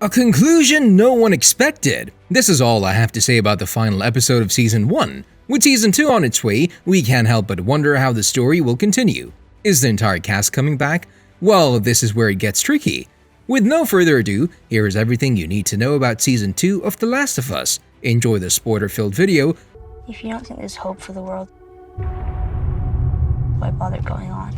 A conclusion no one expected. This is all I have to say about the final episode of Season 1. With Season 2 on its way, we can't help but wonder how the story will continue. Is the entire cast coming back? Well, this is where it gets tricky. With no further ado, here is everything you need to know about Season 2 of The Last of Us. Enjoy the spoiler-filled video. If you don't think there's hope for the world, why bother going on?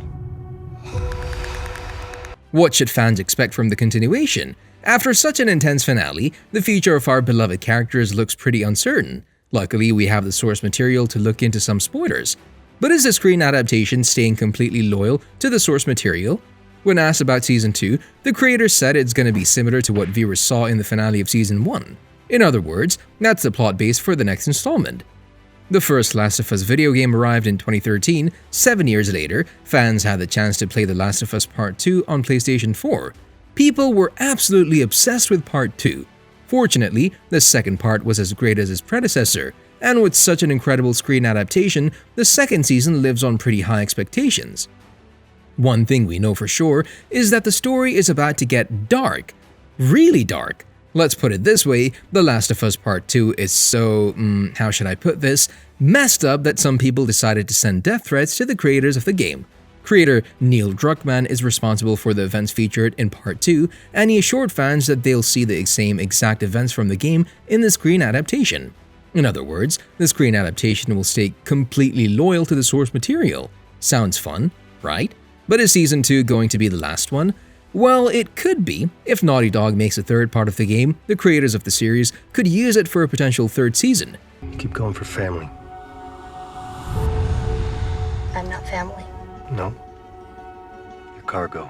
What should fans expect from the continuation? After such an intense finale, the future of our beloved characters looks pretty uncertain. Luckily, we have the source material to look into some spoilers. But is the screen adaptation staying completely loyal to the source material? When asked about Season 2, the creators said it's going to be similar to what viewers saw in the finale of Season 1. In other words, that's the plot base for the next installment. The first Last of Us video game arrived in 2013. 7 years later, fans had the chance to play The Last of Us Part 2 on PlayStation 4. People were absolutely obsessed with Part 2. Fortunately, the second part was as great as its predecessor, and with such an incredible screen adaptation, the second season lives on pretty high expectations. One thing we know for sure is that the story is about to get dark. Really dark. Let's put it this way, The Last of Us Part 2 is so, how should I put this, messed up that some people decided to send death threats to the creators of the game. Creator Neil Druckmann is responsible for the events featured in Part 2, and he assured fans that they'll see the same exact events from the game in the screen adaptation. In other words, the screen adaptation will stay completely loyal to the source material. Sounds fun, right? But is Season 2 going to be the last one? Well, it could be. If Naughty Dog makes a third part of the game, the creators of the series could use it for a potential third season. You keep going for family. I'm not family. No. Your cargo.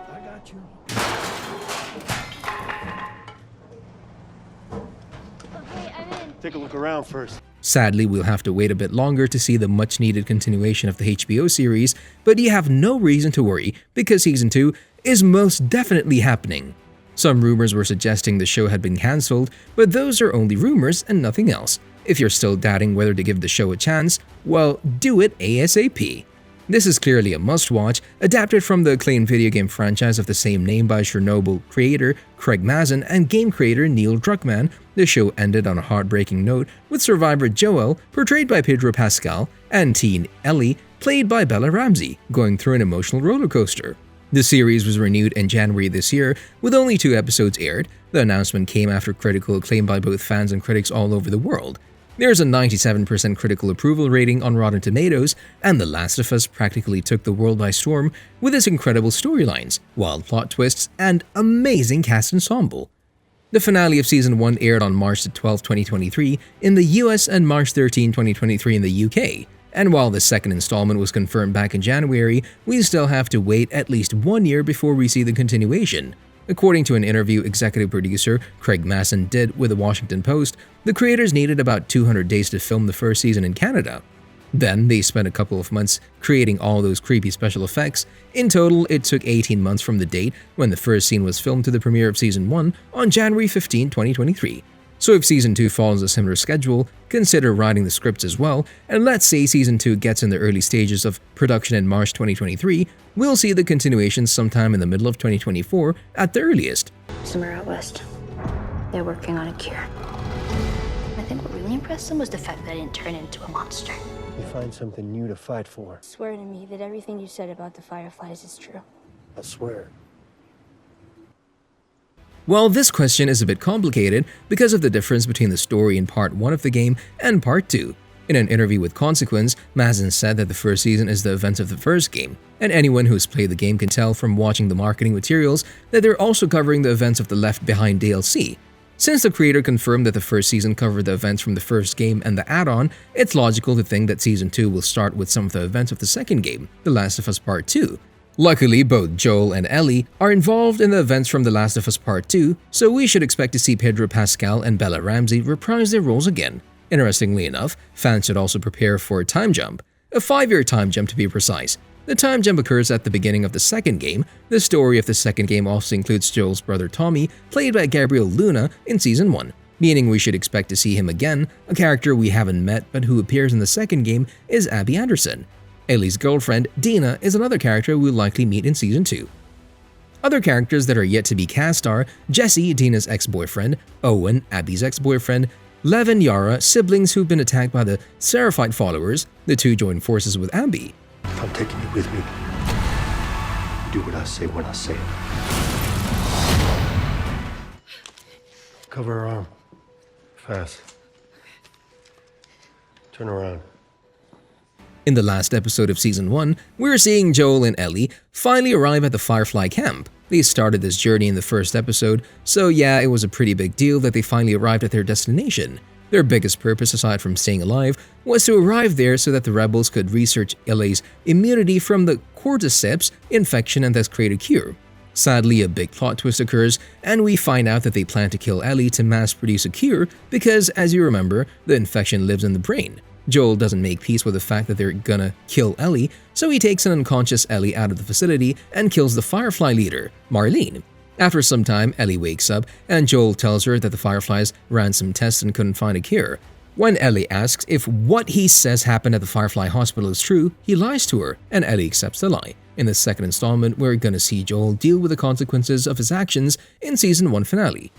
I got you. Okay, I'm in. Take a look around first. Sadly, we'll have to wait a bit longer to see the much-needed continuation of the HBO series, but you have no reason to worry because Season 2 is most definitely happening. Some rumors were suggesting the show had been cancelled, but those are only rumors and nothing else. If you're still doubting whether to give the show a chance, well, do it ASAP. This is clearly a must-watch, adapted from the acclaimed video game franchise of the same name by Chernobyl creator Craig Mazin and game creator Neil Druckmann. The show ended on a heartbreaking note with survivor Joel, portrayed by Pedro Pascal, and teen Ellie, played by Bella Ramsey, going through an emotional roller coaster. The series was renewed in January this year, with only 2 episodes aired. The announcement came after critical acclaim by both fans and critics all over the world. There's a 97% critical approval rating on Rotten Tomatoes, and The Last of Us practically took the world by storm with its incredible storylines, wild plot twists, and amazing cast ensemble. The finale of Season 1 aired on March 12, 2023 in the US and March 13, 2023 in the UK. And while the second installment was confirmed back in January, we still have to wait at least 1 year before we see the continuation. According to an interview executive producer Craig Mazin did with the Washington Post, the creators needed about 200 days to film the first season in Canada. Then they spent a couple of months creating all those creepy special effects. In total, it took 18 months from the date when the first scene was filmed to the premiere of Season 1 on January 15, 2023. So if Season 2 follows a similar schedule, consider writing the scripts as well, and let's say Season 2 gets in the early stages of production in March 2023, we'll see the continuation sometime in the middle of 2024 at the earliest. Somewhere out west. They're working on a cure. I think what really impressed them was the fact that I didn't turn into a monster. You find something new to fight for. Swear to me that everything you said about the Fireflies is true. I swear. Well, this question is a bit complicated because of the difference between the story in Part 1 of the game and Part 2. In an interview with Consequence, Mazin said that the first season is the events of the first game, and anyone who's played the game can tell from watching the marketing materials that they're also covering the events of the Left Behind DLC. Since the creator confirmed that the first season covered the events from the first game and the add-on, it's logical to think that Season 2 will start with some of the events of the second game, The Last of Us Part 2. Luckily, both Joel and Ellie are involved in the events from The Last of Us Part 2, so we should expect to see Pedro Pascal and Bella Ramsey reprise their roles again. Interestingly enough, fans should also prepare for a time jump, a 5-year time jump to be precise. The time jump occurs at the beginning of the second game. The story of the second game also includes Joel's brother Tommy, played by Gabriel Luna in Season 1, meaning we should expect to see him again. A character we haven't met but who appears in the second game is Abby Anderson. Ellie's girlfriend, Dina, is another character we'll likely meet in Season 2. Other characters that are yet to be cast are Jesse, Dina's ex-boyfriend, Owen, Abby's ex-boyfriend, Lev and Yara, siblings who've been attacked by the Seraphite followers. The two join forces with Abby. I'm taking you with me. Do what I say when I say it. Cover her arm. Fast. Turn around. In the last episode of Season 1, we're seeing Joel and Ellie finally arrive at the Firefly camp. They started this journey in the first episode, so yeah, it was a pretty big deal that they finally arrived at their destination. Their biggest purpose, aside from staying alive, was to arrive there so that the rebels could research Ellie's immunity from the cordyceps infection and thus create a cure. Sadly, a big plot twist occurs, and we find out that they plan to kill Ellie to mass-produce a cure because, as you remember, the infection lives in the brain. Joel doesn't make peace with the fact that they're gonna kill Ellie, so he takes an unconscious Ellie out of the facility and kills the Firefly leader, Marlene. After some time, Ellie wakes up, and Joel tells her that the Fireflies ran some tests and couldn't find a cure. When Ellie asks if what he says happened at the Firefly hospital is true, he lies to her, and Ellie accepts the lie. In the second installment, we're gonna see Joel deal with the consequences of his actions in Season 1 finale.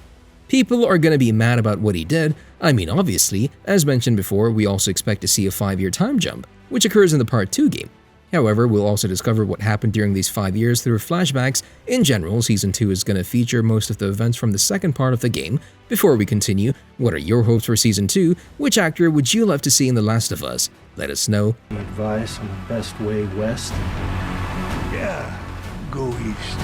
People are gonna be mad about what he did. I mean, obviously, as mentioned before, we also expect to see a 5-year time jump, which occurs in the Part 2 game. However, we'll also discover what happened during these 5 years through flashbacks. In general, Season 2 is gonna feature most of the events from the second part of the game. Before we continue, what are your hopes for Season 2? Which actor would you love to see in The Last of Us? Let us know. Advice on the best way west? Yeah, go east.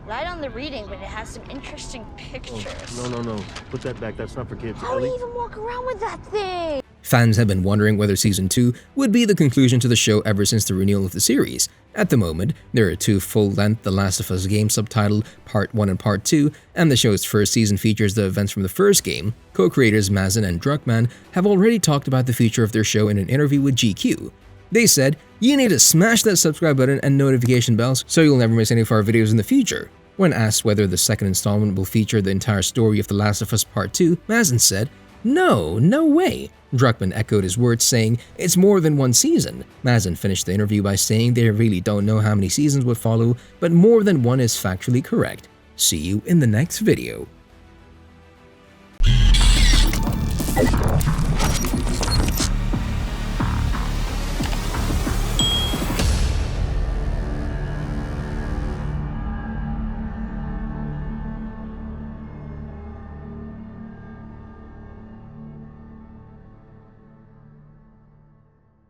Light on the reading, but it has some interesting pictures. No. Put that back. That's not for kids. How do you even walk around with that thing? Fans have been wondering whether Season 2 would be the conclusion to the show ever since the renewal of the series. At the moment, there are 2 full-length The Last of Us games subtitled Part 1 and Part 2, and the show's first season features the events from the first game. Co-creators Mazin and Druckmann have already talked about the future of their show in an interview with GQ. They said, "You need to smash that subscribe button and notification bells so you'll never miss any of our videos in the future." When asked whether the second installment will feature the entire story of The Last of Us Part 2, Mazin said, "No way." Druckmann echoed his words, saying, "It's more than 1 season." Mazin finished the interview by saying they really don't know how many seasons would follow, but more than 1 is factually correct. See you in the next video.